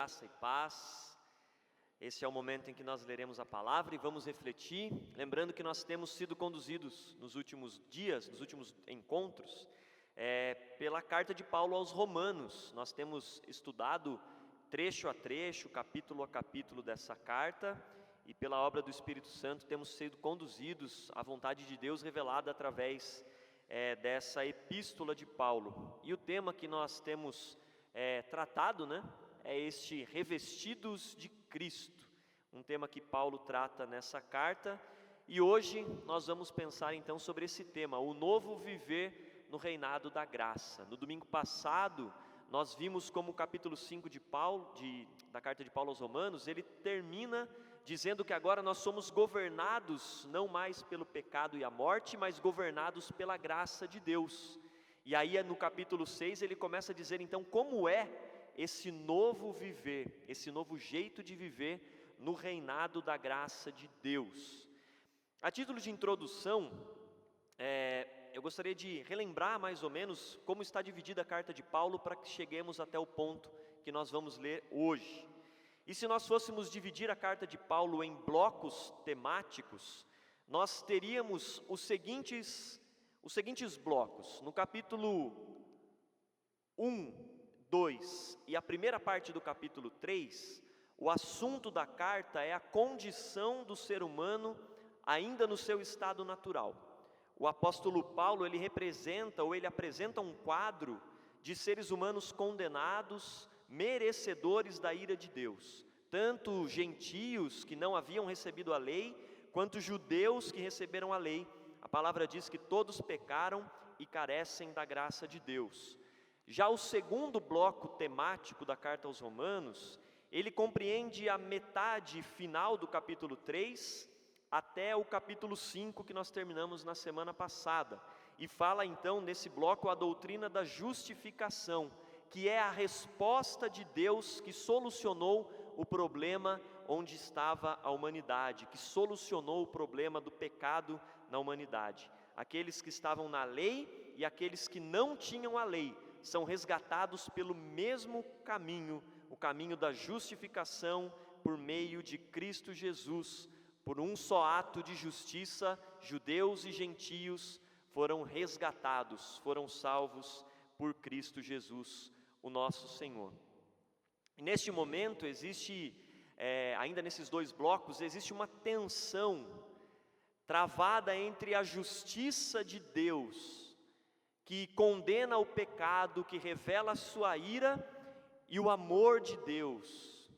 Graça e paz. Esse é o momento em que nós leremos a palavra e vamos refletir, lembrando que nós temos sido conduzidos nos últimos dias, nos últimos encontros, pela carta de Paulo aos Romanos. Nós temos estudado trecho a trecho, capítulo a capítulo dessa carta, e pela obra do Espírito Santo temos sido conduzidos à vontade de Deus revelada através dessa epístola de Paulo. E o tema que nós temos tratado, é este revestidos de Cristo, um tema que Paulo trata nessa carta, e hoje nós vamos pensar então sobre esse tema, o novo viver no reinado da graça. No domingo passado, nós vimos como o capítulo 5 da carta de Paulo aos Romanos, ele termina dizendo que agora nós somos governados não mais pelo pecado e a morte, mas governados pela graça de Deus. E aí no capítulo 6 ele começa a dizer então como é esse novo viver, esse novo jeito de viver no reinado da graça de Deus. A título de introdução, eu gostaria de relembrar mais ou menos como está dividida a carta de Paulo para que cheguemos até o ponto que nós vamos ler hoje. E se nós fôssemos dividir a carta de Paulo em blocos temáticos, nós teríamos os seguintes blocos. No capítulo 1, 2 e a primeira parte do capítulo 3, o assunto da carta é a condição do ser humano ainda no seu estado natural. O apóstolo Paulo, ele apresenta um quadro de seres humanos condenados, merecedores da ira de Deus, tanto gentios que não haviam recebido a lei, quanto judeus que receberam a lei. A palavra diz que todos pecaram e carecem da graça de Deus. Já o segundo bloco temático da carta aos Romanos, ele compreende a metade final do capítulo 3 até o capítulo 5 que nós terminamos na semana passada. E fala então nesse bloco a doutrina da justificação, que é a resposta de Deus que solucionou o problema onde estava a humanidade, que solucionou o problema do pecado na humanidade. Aqueles que estavam na lei e aqueles que não tinham a lei são resgatados pelo mesmo caminho, o caminho da justificação por meio de Cristo Jesus. Por um só ato de justiça, judeus e gentios foram resgatados, foram salvos por Cristo Jesus, o nosso Senhor. E neste momento existe, ainda nesses dois blocos, existe uma tensão travada entre a justiça de Deus, que condena o pecado, que revela a sua ira, e o amor de Deus.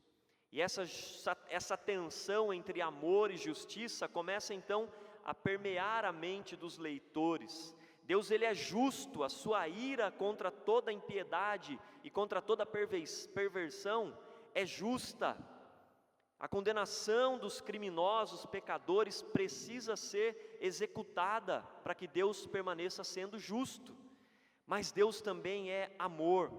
E essa tensão entre amor e justiça começa então a permear a mente dos leitores. Deus, ele é justo, a sua ira contra toda impiedade e contra toda perversão é justa. A condenação dos criminosos, pecadores, precisa ser executada para que Deus permaneça sendo justo. Mas Deus também é amor,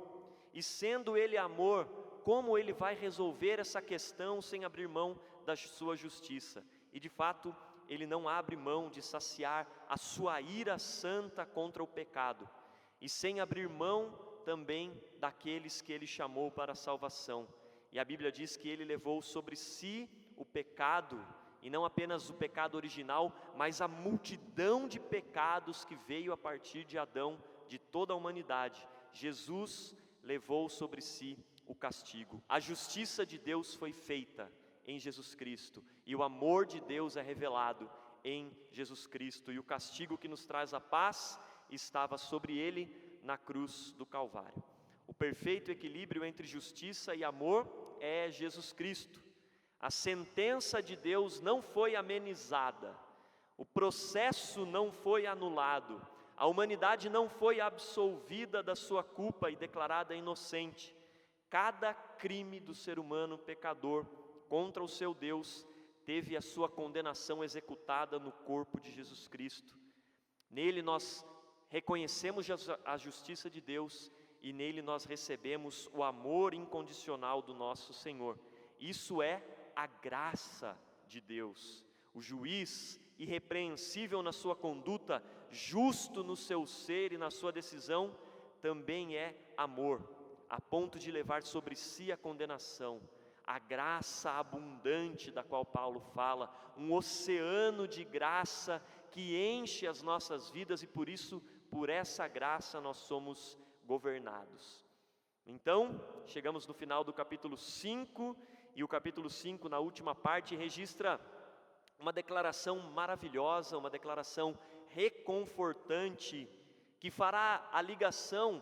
e sendo Ele amor, como Ele vai resolver essa questão sem abrir mão da sua justiça? E de fato, Ele não abre mão de saciar a sua ira santa contra o pecado, e sem abrir mão também daqueles que Ele chamou para a salvação. E a Bíblia diz que Ele levou sobre si o pecado, e não apenas o pecado original, mas a multidão de pecados que veio a partir de Adão, de toda a humanidade. Jesus levou sobre si o castigo. A justiça de Deus foi feita em Jesus Cristo, e o amor de Deus é revelado em Jesus Cristo, e o castigo que nos traz a paz estava sobre Ele na cruz do Calvário. O perfeito equilíbrio entre justiça e amor é Jesus Cristo. A sentença de Deus não foi amenizada, o processo não foi anulado, a humanidade não foi absolvida da sua culpa e declarada inocente. Cada crime do ser humano pecador contra o seu Deus teve a sua condenação executada no corpo de Jesus Cristo. Nele nós reconhecemos a justiça de Deus, e nele nós recebemos o amor incondicional do nosso Senhor. Isso é a graça de Deus. O juiz, irrepreensível na sua conduta, justo no seu ser e na sua decisão, também é amor. a ponto de levar sobre si a condenação. A graça abundante da qual Paulo fala, um oceano de graça que enche as nossas vidas e por isso, por essa graça nós somos governados. Então, chegamos no final do capítulo 5, e o capítulo 5, na última parte, registra uma declaração maravilhosa, uma declaração reconfortante, que fará a ligação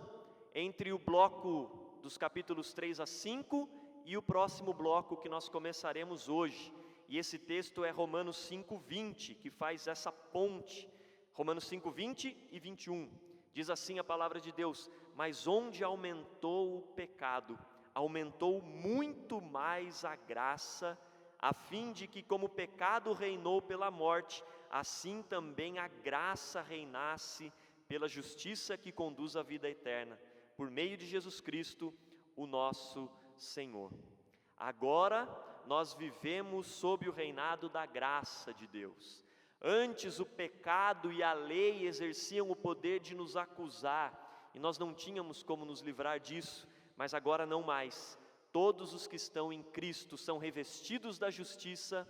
entre o bloco dos capítulos 3 a 5 e o próximo bloco que nós começaremos hoje. E esse texto é Romanos 5:20, que faz essa ponte. Romanos 5:20 e 21. Diz assim a palavra de Deus: mas onde aumentou o pecado, aumentou muito mais a graça, a fim de que, como o pecado reinou pela morte, assim também a graça reinasse pela justiça que conduz à vida eterna, por meio de Jesus Cristo, o nosso Senhor. Agora nós vivemos sob o reinado da graça de Deus. Antes o pecado e a lei exerciam o poder de nos acusar, e nós não tínhamos como nos livrar disso, mas agora não mais. Todos os que estão em Cristo são revestidos da justiça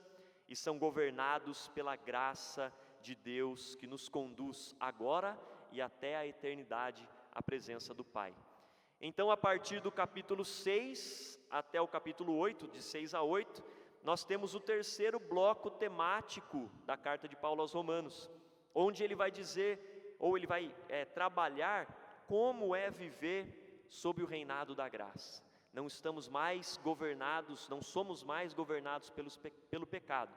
e são governados pela graça de Deus que nos conduz agora e até a eternidade à presença do Pai. Então, a partir do capítulo 6 até o capítulo 8, de 6 a 8, nós temos o terceiro bloco temático da carta de Paulo aos Romanos, onde ele vai dizer, ou ele vai trabalhar como é viver sob o reinado da graça. Não estamos mais governados, não somos mais governados pelo pecado,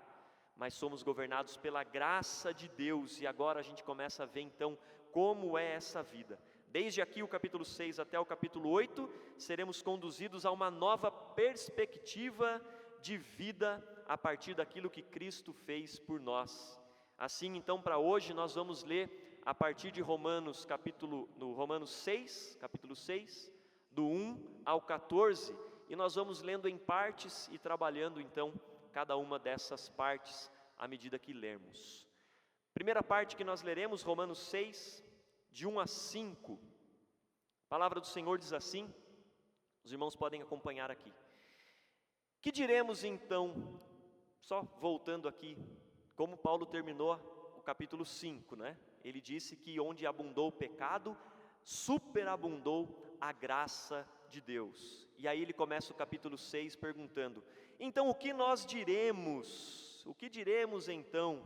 mas somos governados pela graça de Deus, e agora a gente começa a ver então como é essa vida. Desde aqui o capítulo 6 até o capítulo 8, seremos conduzidos a uma nova perspectiva de vida a partir daquilo que Cristo fez por nós. Assim, então, para hoje nós vamos ler a partir de Romanos 6, capítulo 6, do 1 ao 14, e nós vamos lendo em partes e trabalhando então cada uma dessas partes à medida que lermos. Primeira parte que nós leremos, Romanos 6, de 1 a 5. A palavra do Senhor diz assim, os irmãos podem acompanhar aqui. Que diremos então, só voltando aqui, como Paulo terminou o capítulo 5, né? Ele disse que onde abundou o pecado, superabundou a graça de Deus. E aí ele começa o capítulo 6 perguntando: então o que nós diremos? O que diremos então?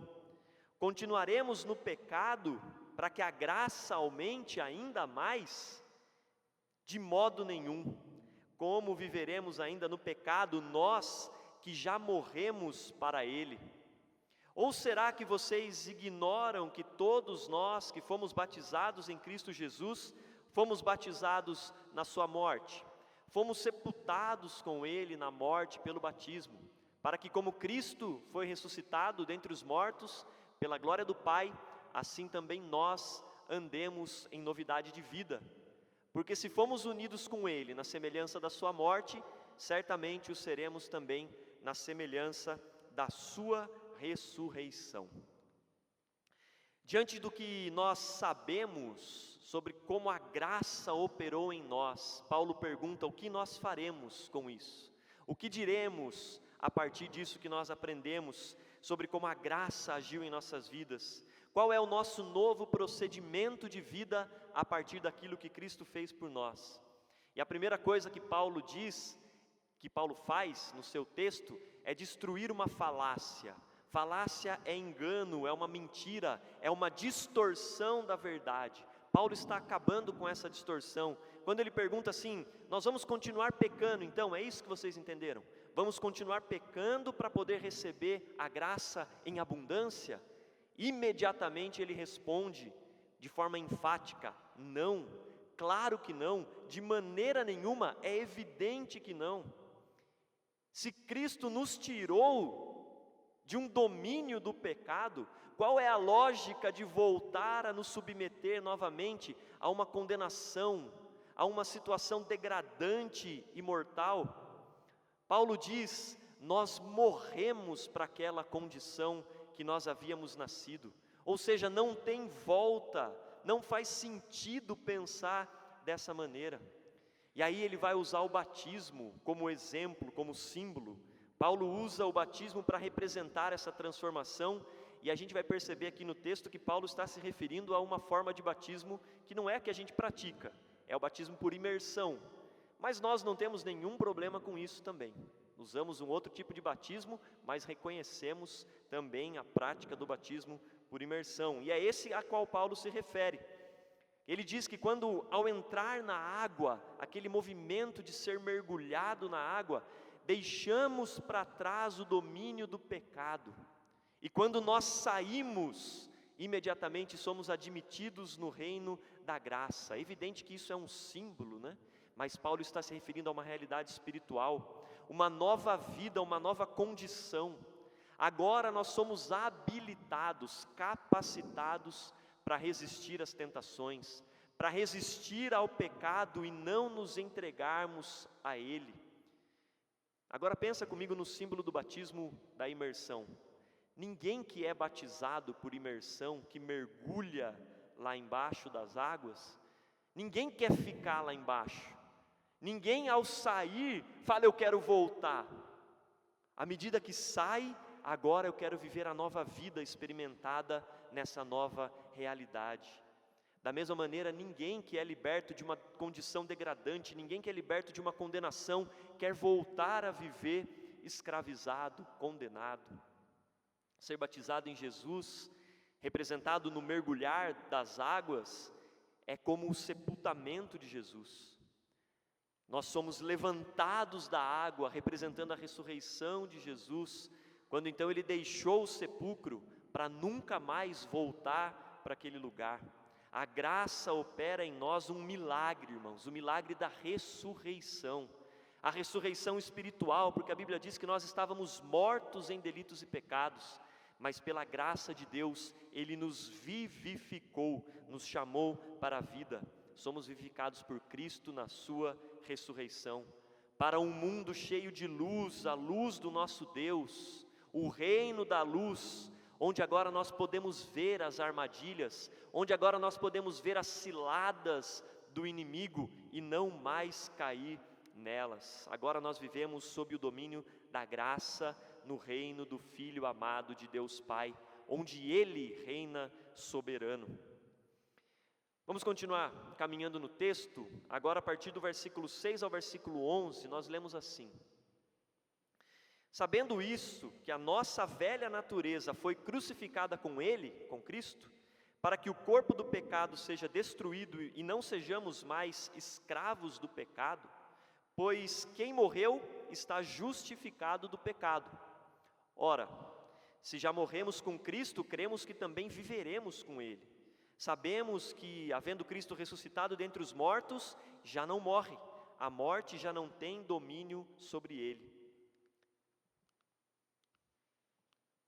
Continuaremos no pecado para que a graça aumente ainda mais? De modo nenhum. Como viveremos ainda no pecado, nós que já morremos para ele? Ou será que vocês ignoram que todos nós que fomos batizados em Cristo Jesus, fomos batizados na sua morte? Fomos sepultados com ele na morte pelo batismo, para que como Cristo foi ressuscitado dentre os mortos, pela glória do Pai, assim também nós andemos em novidade de vida. Porque se fomos unidos com ele na semelhança da sua morte, certamente o seremos também na semelhança da sua ressurreição. Diante do que nós sabemos sobre como a graça operou em nós, Paulo pergunta o que nós faremos com isso? O que diremos a partir disso que nós aprendemos sobre como a graça agiu em nossas vidas? Qual é o nosso novo procedimento de vida a partir daquilo que Cristo fez por nós? E a primeira coisa que Paulo diz, que Paulo faz no seu texto, é destruir uma falácia. Falácia é engano, é uma mentira, é uma distorção da verdade. Paulo está acabando com essa distorção. Quando ele pergunta assim, nós vamos continuar pecando, então, é isso que vocês entenderam? Vamos continuar pecando para poder receber a graça em abundância? Imediatamente ele responde de forma enfática, não, claro que não, de maneira nenhuma, é evidente que não. Se Cristo nos tirou de um domínio do pecado, qual é a lógica de voltar a nos submeter novamente a uma condenação, a uma situação degradante e mortal? Paulo diz, nós morremos para aquela condição que nós havíamos nascido, ou seja, não tem volta, não faz sentido pensar dessa maneira. E aí ele vai usar o batismo como exemplo, como símbolo. Paulo usa o batismo para representar essa transformação, e a gente vai perceber aqui no texto que Paulo está se referindo a uma forma de batismo que não é a que a gente pratica, é o batismo por imersão. Mas nós não temos nenhum problema com isso também. Usamos um outro tipo de batismo, mas reconhecemos também a prática do batismo por imersão. E é esse a qual Paulo se refere. Ele diz que quando, ao entrar na água, aquele movimento de ser mergulhado na água, deixamos para trás o domínio do pecado. E quando nós saímos, imediatamente somos admitidos no reino da graça. É evidente que isso é um símbolo, né? Mas Paulo está se referindo a uma realidade espiritual, uma nova vida, uma nova condição. Agora nós somos habilitados, capacitados para resistir às tentações, para resistir ao pecado e não nos entregarmos a ele. Agora pensa comigo no símbolo do batismo da imersão. Ninguém que é batizado por imersão, que mergulha lá embaixo das águas, ninguém quer ficar lá embaixo. Ninguém ao sair fala eu quero voltar. À medida que sai, agora eu quero viver a nova vida experimentada nessa nova realidade. Da mesma maneira, ninguém que é liberto de uma condição degradante, ninguém que é liberto de uma condenação, quer voltar a viver escravizado, condenado. Ser batizado em Jesus, representado no mergulhar das águas, é como o sepultamento de Jesus. Nós somos levantados da água, representando a ressurreição de Jesus, quando então Ele deixou o sepulcro para nunca mais voltar para aquele lugar. A graça opera em nós um milagre, irmãos, o milagre da ressurreição. A ressurreição espiritual, porque a Bíblia diz que nós estávamos mortos em delitos e pecados, mas pela graça de Deus, Ele nos vivificou, nos chamou para a vida. Somos vivificados por Cristo na sua ressurreição, para um mundo cheio de luz, a luz do nosso Deus, o reino da luz, onde agora nós podemos ver as armadilhas, onde agora nós podemos ver as ciladas do inimigo e não mais cair nelas. Agora nós vivemos sob o domínio da graça no reino do Filho amado de Deus Pai, onde Ele reina soberano. Vamos continuar caminhando no texto, agora a partir do versículo 6 ao versículo 11, nós lemos assim: Sabendo isso, que a nossa velha natureza foi crucificada com Ele, com Cristo, para que o corpo do pecado seja destruído e não sejamos mais escravos do pecado, pois quem morreu está justificado do pecado. Ora, se já morremos com Cristo, cremos que também viveremos com Ele. Sabemos que, havendo Cristo ressuscitado dentre os mortos, já não morre, a morte já não tem domínio sobre Ele.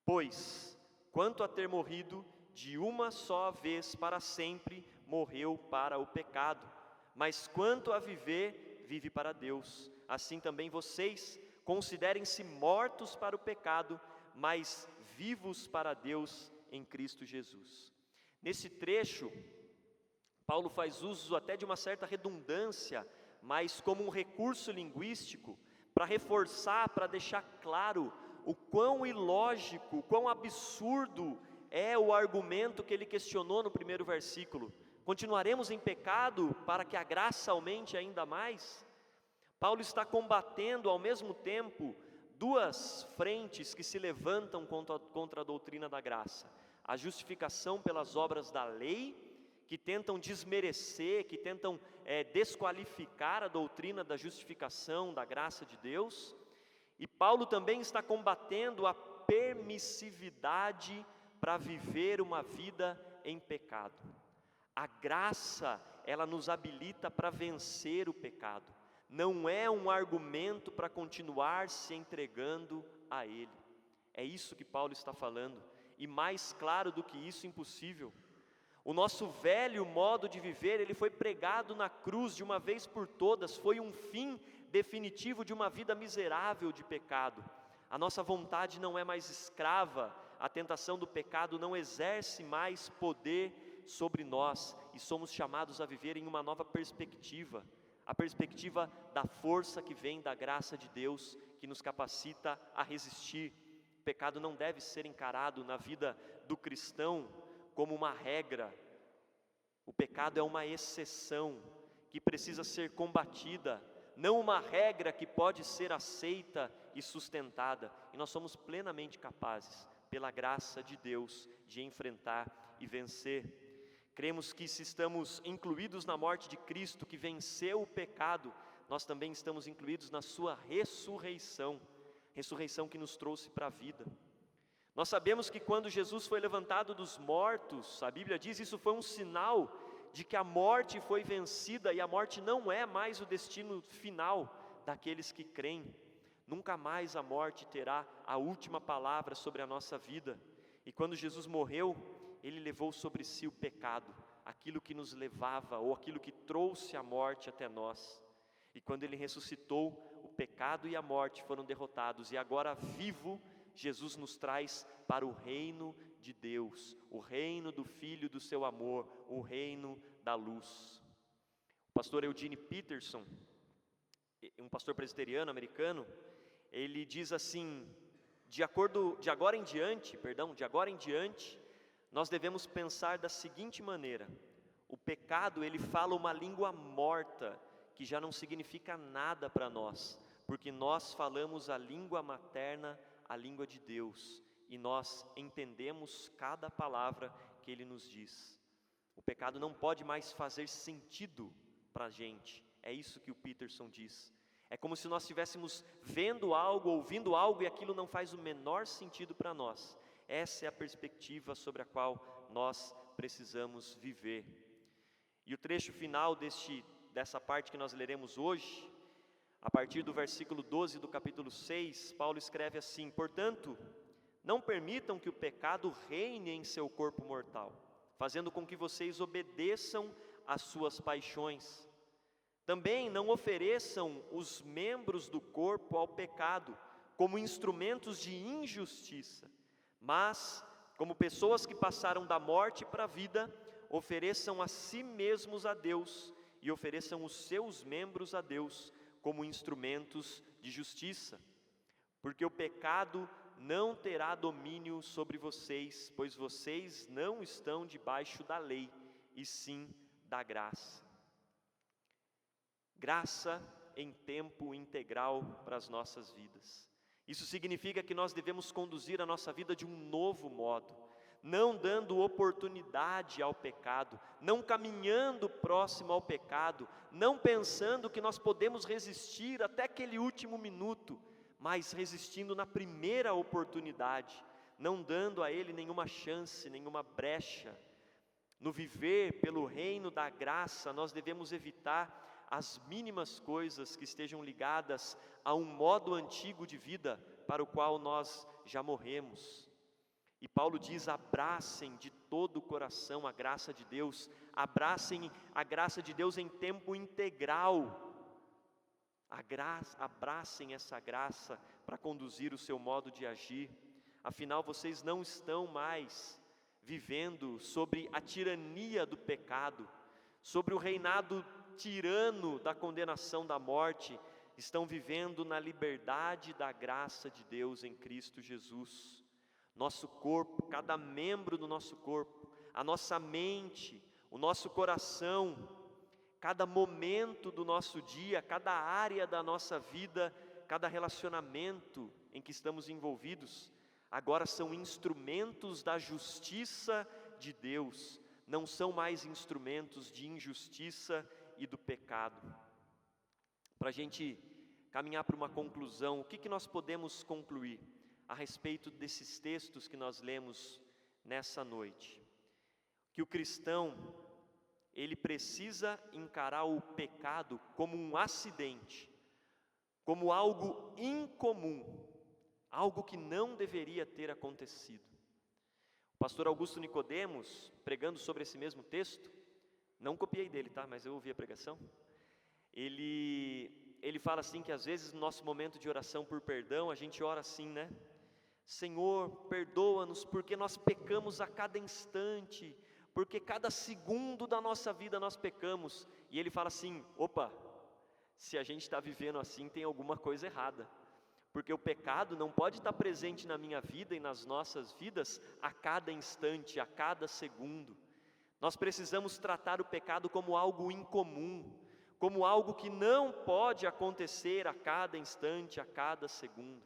Pois, quanto a ter morrido, de uma só vez para sempre, morreu para o pecado, mas quanto a viver, vive para Deus. Assim também vocês, considerem-se mortos para o pecado, mas vivos para Deus em Cristo Jesus. Nesse trecho, Paulo faz uso até de uma certa redundância, mas como um recurso linguístico, para reforçar, para deixar claro o quão ilógico, o quão absurdo é o argumento que ele questionou no primeiro versículo. Continuaremos em pecado para que a graça aumente ainda mais? Paulo está combatendo ao mesmo tempo duas frentes que se levantam contra a doutrina da graça: a justificação pelas obras da lei, que tentam desmerecer, que tentam desqualificar a doutrina da justificação, da graça de Deus. E Paulo também está combatendo a permissividade para viver uma vida em pecado. A graça, ela nos habilita para vencer o pecado. Não é um argumento para continuar se entregando a ele. É isso que Paulo está falando. E mais claro do que isso, impossível. O nosso velho modo de viver, ele foi pregado na cruz de uma vez por todas. Foi um fim definitivo de uma vida miserável de pecado. A nossa vontade não é mais escrava, a tentação do pecado não exerce mais poder sobre nós, e somos chamados a viver em uma nova perspectiva. a perspectiva da força que vem da graça de Deus, que nos capacita a resistir. O pecado não deve ser encarado na vida do cristão como uma regra. O pecado é uma exceção que precisa ser combatida, não uma regra que pode ser aceita e sustentada. E nós somos plenamente capazes, pela graça de Deus, de enfrentar e vencer. Cremos que se estamos incluídos na morte de Cristo, que venceu o pecado, nós também estamos incluídos na sua ressurreição, ressurreição que nos trouxe para a vida. Nós sabemos que quando Jesus foi levantado dos mortos, a Bíblia diz, isso foi um sinal de que a morte foi vencida, e a morte não é mais o destino final daqueles que creem. Nunca mais a morte terá a última palavra sobre a nossa vida. E quando Jesus morreu, Ele levou sobre si o pecado, aquilo que nos levava, ou aquilo que trouxe a morte até nós. E quando Ele ressuscitou, o pecado e a morte foram derrotados, e agora vivo, Jesus nos traz para o reino de Deus, o reino do Filho do seu amor, o reino da luz. O pastor Eugene Peterson, um pastor presbiteriano americano, ele diz assim: de agora em diante, nós devemos pensar da seguinte maneira: o pecado, ele fala uma língua morta, que já não significa nada para nós, porque nós falamos a língua materna, a língua de Deus, e nós entendemos cada palavra que Ele nos diz. O pecado não pode mais fazer sentido para a gente, é isso que o Peterson diz. É como se nós estivéssemos vendo algo, ouvindo algo, e aquilo não faz o menor sentido para nós. Essa é a perspectiva sobre a qual nós precisamos viver. E o trecho final dessa parte que nós leremos hoje, a partir do versículo 12 do capítulo 6, Paulo escreve assim: portanto, não permitam que o pecado reine em seu corpo mortal, fazendo com que vocês obedeçam às suas paixões. Também não ofereçam os membros do corpo ao pecado como instrumentos de injustiça, mas, como pessoas que passaram da morte para a vida, ofereçam a si mesmos a Deus e ofereçam os seus membros a Deus como instrumentos de justiça. Porque o pecado não terá domínio sobre vocês, pois vocês não estão debaixo da lei, e sim da graça. Graça em tempo integral para as nossas vidas. Isso significa que nós devemos conduzir a nossa vida de um novo modo, não dando oportunidade ao pecado, não caminhando próximo ao pecado, não pensando que nós podemos resistir até aquele último minuto, mas resistindo na primeira oportunidade, não dando a ele nenhuma chance, nenhuma brecha. No viver pelo reino da graça, nós devemos evitar as mínimas coisas que estejam ligadas a um modo antigo de vida para o qual nós já morremos. E Paulo diz: abracem de todo o coração a graça de Deus, abracem a graça de Deus em tempo integral. Abracem essa graça para conduzir o seu modo de agir. Afinal, vocês não estão mais vivendo sobre a tirania do pecado, sobre o reinado tirano da condenação da morte, estão vivendo na liberdade da graça de Deus em Cristo Jesus. Nosso corpo, cada membro do nosso corpo, a nossa mente, o nosso coração, cada momento do nosso dia, cada área da nossa vida, cada relacionamento em que estamos envolvidos, agora são instrumentos da justiça de Deus, não são mais instrumentos de injustiça e do pecado. Para a gente caminhar para uma conclusão, o que nós podemos concluir a respeito desses textos que nós lemos nessa noite? Que o cristão, ele precisa encarar o pecado como um acidente, como algo incomum, algo que não deveria ter acontecido. O pastor Augusto Nicodemos, pregando sobre esse mesmo texto, não copiei dele, tá? Mas eu ouvi a pregação. Ele fala assim que às vezes no nosso momento de oração por perdão, a gente ora assim, né? Senhor, perdoa-nos porque nós pecamos a cada instante, porque cada segundo da nossa vida nós pecamos. E ele fala assim: opa, Se a gente está vivendo assim, tem alguma coisa errada. Porque o pecado não pode estar presente na minha vida e nas nossas vidas a cada instante, a cada segundo. Nós precisamos tratar o pecado como algo incomum, como algo que não pode acontecer a cada instante, a cada segundo.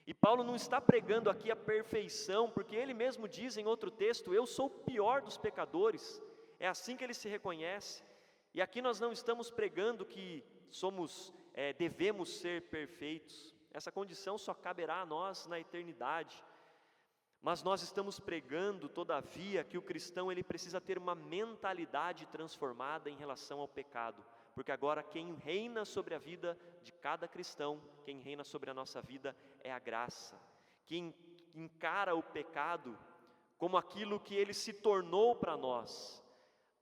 E Paulo não está pregando aqui a perfeição, porque ele mesmo diz em outro texto: eu sou o pior dos pecadores. É assim que ele se reconhece. E aqui nós não estamos pregando que devemos ser perfeitos. Essa condição só caberá a nós na eternidade. Mas nós estamos pregando, todavia, que o cristão ele precisa ter uma mentalidade transformada em relação ao pecado. Porque agora quem reina sobre a vida de cada cristão, quem reina sobre a nossa vida é a graça. Quem encara o pecado como aquilo que ele se tornou para nós,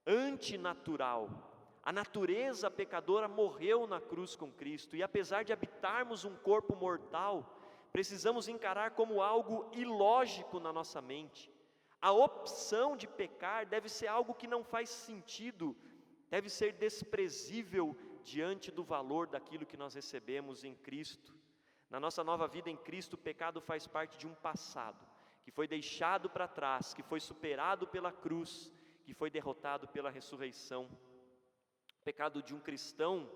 antinatural. A natureza pecadora morreu na cruz com Cristo, e apesar de habitarmos um corpo mortal, precisamos encarar como algo ilógico na nossa mente. A opção de pecar deve ser algo que não faz sentido, deve ser desprezível diante do valor daquilo que nós recebemos em Cristo. Na nossa nova vida em Cristo, o pecado faz parte de um passado, que foi deixado para trás, que foi superado pela cruz, que foi derrotado pela ressurreição. O pecado de um cristão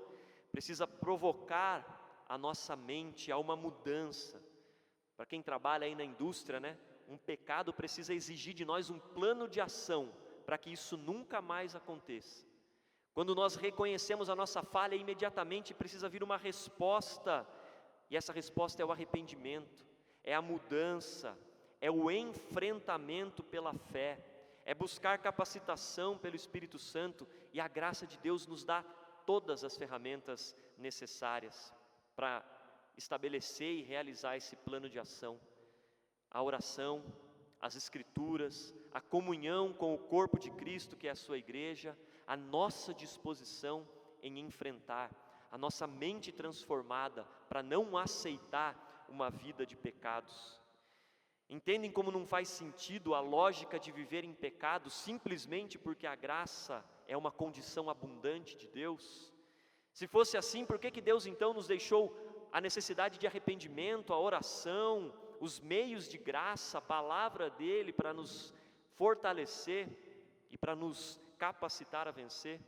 precisa provocar a nossa mente a uma mudança. Para quem trabalha aí na indústria, um pecado precisa exigir de nós um plano de ação para que isso nunca mais aconteça. Quando nós reconhecemos a nossa falha, imediatamente precisa vir uma resposta, e essa resposta é o arrependimento, é a mudança, é o enfrentamento pela fé, é buscar capacitação pelo Espírito Santo, e a graça de Deus nos dá todas as ferramentas necessárias para estabelecer e realizar esse plano de ação. A oração, as Escrituras, a comunhão com o corpo de Cristo, que é a sua igreja, a nossa disposição em enfrentar, a nossa mente transformada para não aceitar uma vida de pecados. Entendem como não faz sentido a lógica de viver em pecado simplesmente porque a graça é uma condição abundante de Deus? Se fosse assim, por que Deus então nos deixou a necessidade de arrependimento, a oração, os meios de graça, a palavra dele para nos fortalecer e para nos capacitar a vencer?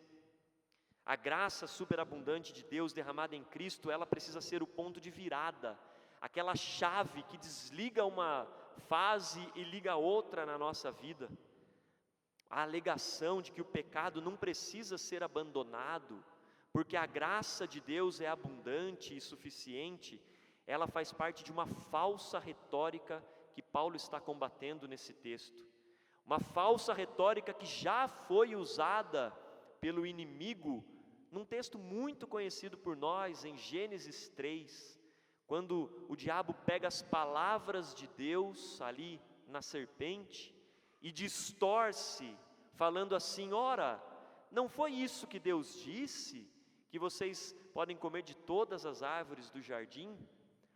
A graça superabundante de Deus derramada em Cristo, ela precisa ser o ponto de virada, aquela chave que desliga uma fase e liga outra na nossa vida. A alegação de que o pecado não precisa ser abandonado, porque a graça de Deus é abundante e suficiente, ela faz parte de uma falsa retórica que Paulo está combatendo nesse texto. Uma falsa retórica que já foi usada pelo inimigo num texto muito conhecido por nós, em Gênesis 3, quando o diabo pega as palavras de Deus ali na serpente e distorce, falando assim: ora, não foi isso que Deus disse, que vocês podem comer de todas as árvores do jardim?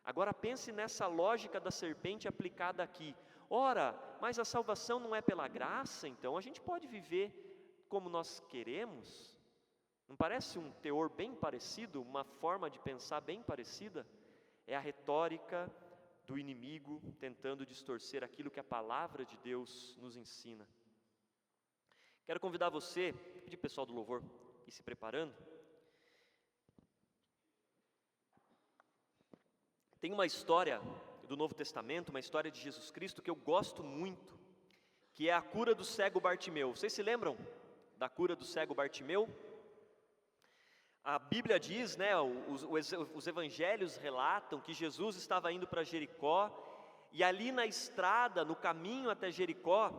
Agora pense nessa lógica da serpente aplicada aqui. Ora, mas a salvação não é pela graça, então a gente pode viver como nós queremos? Não parece um teor bem parecido, uma forma de pensar bem parecida? É a retórica do inimigo tentando distorcer aquilo que a palavra de Deus nos ensina. Quero convidar você, pedir o pessoal do louvor ir se preparando. Tem uma história do Novo Testamento, uma história de Jesus Cristo que eu gosto muito, que é a cura do cego Bartimeu. Vocês se lembram da cura do cego Bartimeu? A Bíblia diz, os evangelhos relatam que Jesus estava indo para Jericó, e ali na estrada, no caminho até Jericó,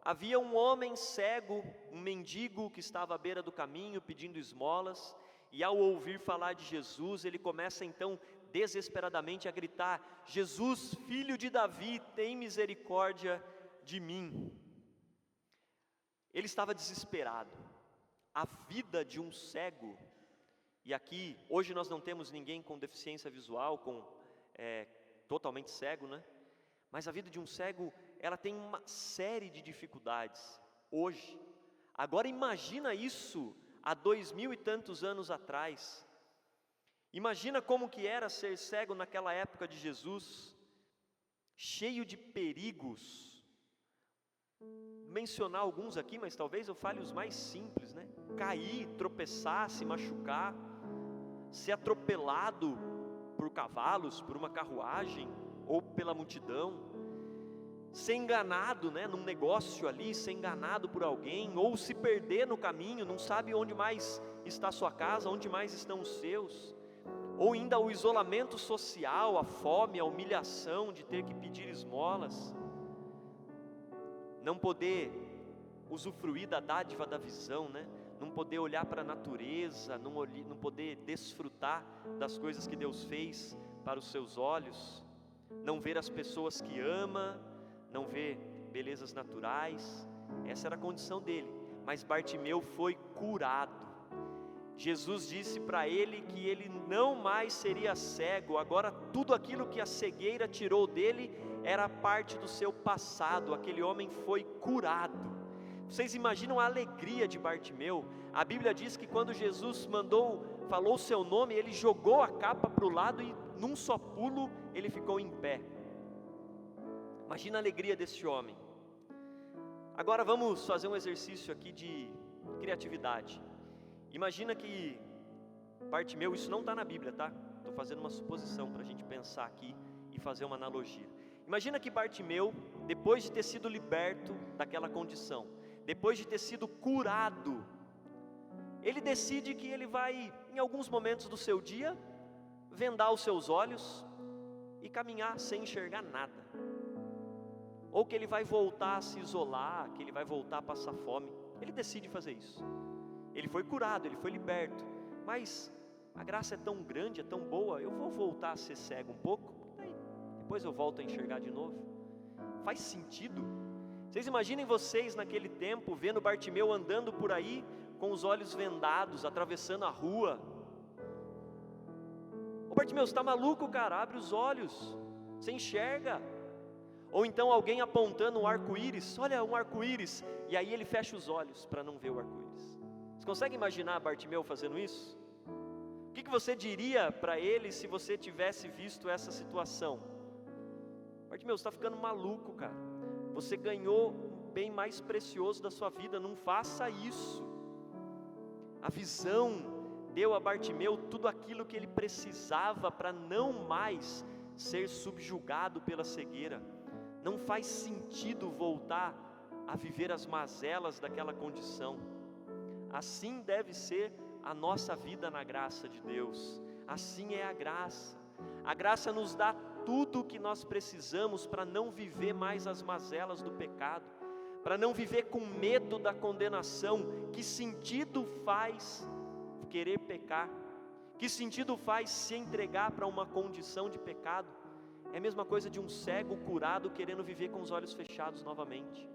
havia um homem cego, um mendigo que estava à beira do caminho pedindo esmolas, e ao ouvir falar de Jesus, ele começa então desesperadamente a gritar: Jesus, filho de Davi, tem misericórdia de mim. Ele estava desesperado. A vida de um cego, e aqui, hoje nós não temos ninguém com deficiência visual, totalmente cego, mas a vida de um cego, ela tem uma série de dificuldades, hoje. Agora imagina isso há 2000 e tantos anos atrás. Imagina como que era ser cego naquela época de Jesus, cheio de perigos. Mencionar alguns aqui, mas talvez eu fale os mais simples, né? Cair, tropeçar, se machucar, ser atropelado por cavalos, por uma carruagem ou pela multidão, ser enganado, né, num negócio ali, ser enganado por alguém, ou se perder no caminho, não sabe onde mais está a sua casa, onde mais estão os seus, ou ainda o isolamento social, a fome, a humilhação de ter que pedir esmolas, não poder usufruir da dádiva da visão, né? Não poder olhar para a natureza, não poder desfrutar das coisas que Deus fez para os seus olhos, não ver as pessoas que ama, não ver belezas naturais. Essa era a condição dele, mas Bartimeu foi curado. Jesus disse para ele que ele não mais seria cego, agora tudo aquilo que a cegueira tirou dele era parte do seu passado, aquele homem foi curado. Vocês imaginam a alegria de Bartimeu? A Bíblia diz que quando Jesus falou o seu nome, ele jogou a capa para o lado e num só pulo ele ficou em pé. Imagina a alegria desse homem. Agora vamos fazer um exercício aqui de criatividade. Imagina que Bartimeu, isso não está na Bíblia, tá? Estou fazendo uma suposição para a gente pensar aqui e fazer uma analogia. Imagina que Bartimeu, depois de ter sido liberto daquela condição, depois de ter sido curado, ele decide que ele vai, em alguns momentos do seu dia, vendar os seus olhos e caminhar sem enxergar nada. Ou que ele vai voltar a se isolar, que ele vai voltar a passar fome. Ele decide fazer isso. Ele foi curado, ele foi liberto, mas a graça é tão grande, é tão boa, eu vou voltar a ser cego um pouco, depois eu volto a enxergar de novo. Faz sentido? Vocês imaginem vocês naquele tempo, vendo Bartimeu andando por aí, com os olhos vendados, atravessando a rua. Ô Bartimeu, você está maluco, cara? Abre os olhos, você enxerga. Ou então alguém apontando um arco-íris, olha um arco-íris, e aí ele fecha os olhos para não ver o arco-íris. Você consegue imaginar Bartimeu fazendo isso? O que você diria para ele se você tivesse visto essa situação? Bartimeu, você está ficando maluco, cara. Você ganhou o bem mais precioso da sua vida, não faça isso. A visão deu a Bartimeu tudo aquilo que ele precisava para não mais ser subjugado pela cegueira. Não faz sentido voltar a viver as mazelas daquela condição. Assim deve ser a nossa vida na graça de Deus. Assim é a graça. A graça nos dá tudo o que nós precisamos para não viver mais as mazelas do pecado, para não viver com medo da condenação. Que sentido faz querer pecar? Que sentido faz se entregar para uma condição de pecado? É a mesma coisa de um cego curado querendo viver com os olhos fechados novamente.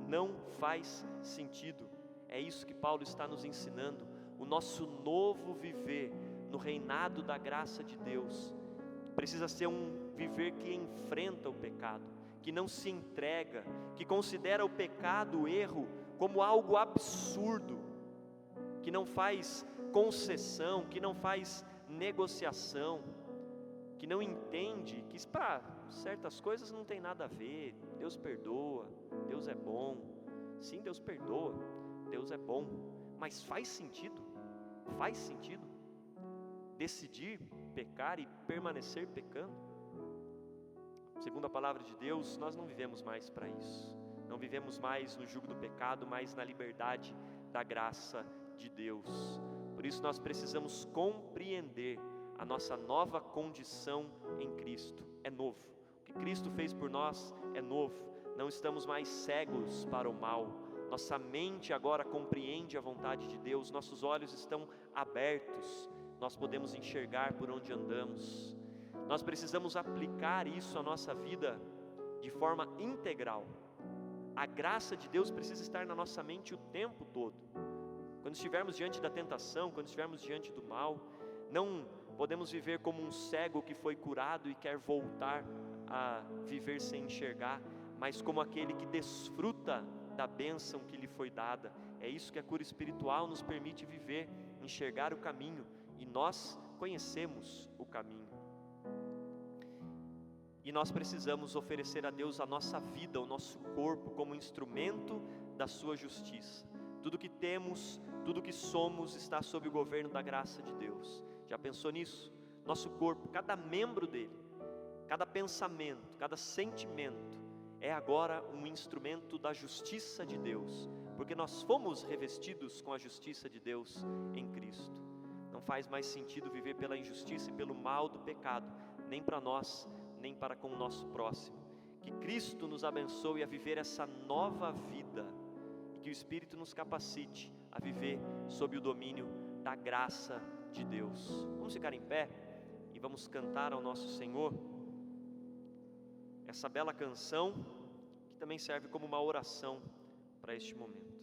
Não faz sentido. É isso que Paulo está nos ensinando. O nosso novo viver no reinado da graça de Deus precisa ser um viver que enfrenta o pecado, que não se entrega, que considera o pecado, o erro, como algo absurdo, que não faz concessão, que não faz negociação, que não entende que para certas coisas não tem nada a ver. Deus perdoa, Deus é bom. Sim, Deus perdoa, Deus é bom, mas faz sentido decidir pecar e permanecer pecando? Segundo a palavra de Deus, nós não vivemos mais para isso, não vivemos mais no jugo do pecado, mas na liberdade da graça de Deus. Por isso nós precisamos compreender a nossa nova condição em Cristo. É novo, o que Cristo fez por nós é novo, não estamos mais cegos para o mal. Nossa mente agora compreende a vontade de Deus, nossos olhos estão abertos, nós podemos enxergar por onde andamos. Nós precisamos aplicar isso à nossa vida de forma integral. A graça de Deus precisa estar na nossa mente o tempo todo. Quando estivermos diante da tentação, quando estivermos diante do mal, não podemos viver como um cego que foi curado e quer voltar a viver sem enxergar, mas como aquele que desfruta da bênção que lhe foi dada. É isso que a cura espiritual nos permite viver, enxergar o caminho, e nós conhecemos o caminho. E nós precisamos oferecer a Deus a nossa vida, o nosso corpo, como instrumento da sua justiça. Tudo que temos, tudo que somos está sob o governo da graça de Deus. Já pensou nisso? Nosso corpo, cada membro dele, cada pensamento, cada sentimento, é agora um instrumento da justiça de Deus, porque nós fomos revestidos com a justiça de Deus em Cristo. Não faz mais sentido viver pela injustiça e pelo mal do pecado, nem para nós, nem para com o nosso próximo. Que Cristo nos abençoe a viver essa nova vida, e que o Espírito nos capacite a viver sob o domínio da graça de Deus. Vamos ficar em pé e vamos cantar ao nosso Senhor essa bela canção, que também serve como uma oração para este momento.